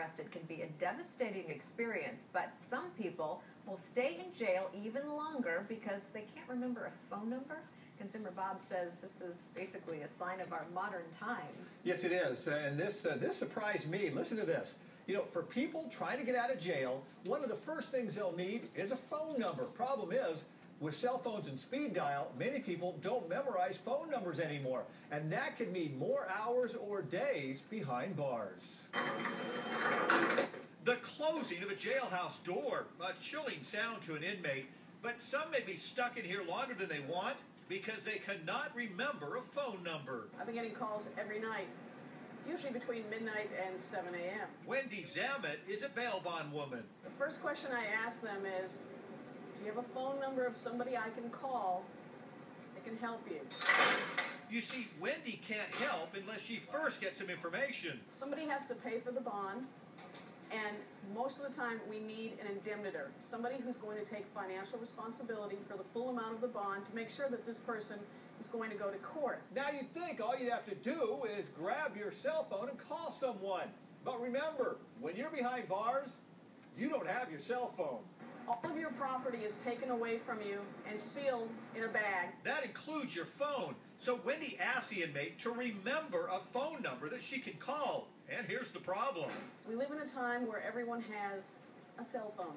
arrested can be a devastating experience, but some people will stay in jail even longer because they can't remember a phone number. Consumer Bob says this is basically a sign of our modern times. Yes, it is, and this surprised me. Listen to this. You know, for people trying to get out of jail, one of the first things they'll need is a phone number. Problem is, with cell phones and speed dial, many people don't memorize phone numbers anymore, and that can mean more hours or days behind bars. The closing of a jailhouse door, a chilling sound to an inmate, but some may be stuck in here longer than they want because they cannot remember a phone number. I've been getting calls every night, usually between midnight and 7 a.m. Wendy Zamet is a bail bond woman. The first question I ask them is, do you have a phone number of somebody I can call that can help you? You see, Wendy can't help unless she first gets some information. Somebody has to pay for the bond, and most of the time we need an indemnitor, somebody who's going to take financial responsibility for the full amount of the bond to make sure that this person is going to go to court. Now you'd think all you'd have to do is grab your cell phone and call someone. But remember, when you're behind bars, you don't have your cell phone. All of your property is taken away from you and sealed in a bag. That includes your phone. So Wendy asked the inmate to remember a phone number that she can call. And here's the problem. We live in a time where everyone has a cell phone.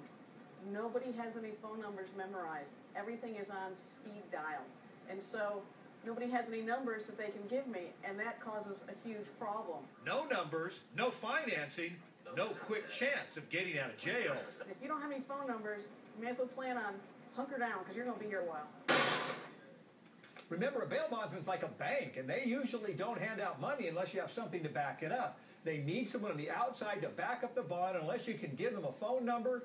Nobody has any phone numbers memorized. Everything is on speed dial. And so nobody has any numbers that they can give me, and that causes a huge problem. No numbers, no financing, no quick chance of getting out of jail. If you don't have any phone numbers, you may as well plan on hunker down because you're going to be here a while. Remember, a bail bondsman's like a bank, and they usually don't hand out money unless you have something to back it up. They need someone on the outside to back up the bond. Unless you can give them a phone number,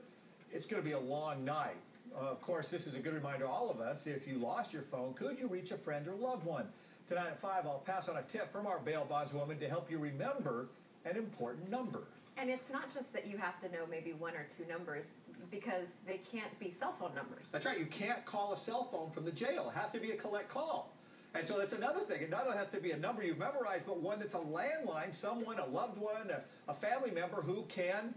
it's going to be a long night. Of course, this is a good reminder to all of us. If you lost your phone, could you reach a friend or loved one? Tonight at 5, I'll pass on a tip from our bail bondswoman to help you remember an important number. And it's not just that you have to know maybe one or two numbers, because they can't be cell phone numbers. That's right. You can't call a cell phone from the jail. It has to be a collect call. And so that's another thing. It not only has to be a number you've memorized, but one that's a landline, someone, a loved one, a family member who can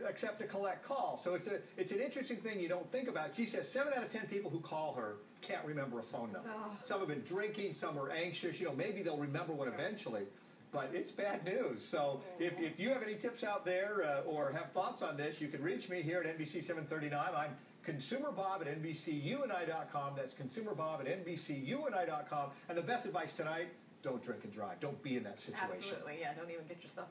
accept a collect call. So it's an interesting thing you don't think about. She says 7 out of 10 people who call her can't remember a phone number. Oh. Some have been drinking, some are anxious. You know, maybe they'll remember one eventually. But it's bad news. So if you have any tips out there or have thoughts on this, you can reach me here at NBC 739. I'm Consumer Bob at NBCUNI.com. That's Consumer Bob at NBCUNI.com. And the best advice tonight, don't drink and drive. Don't be in that situation. Absolutely, yeah. Don't even get yourself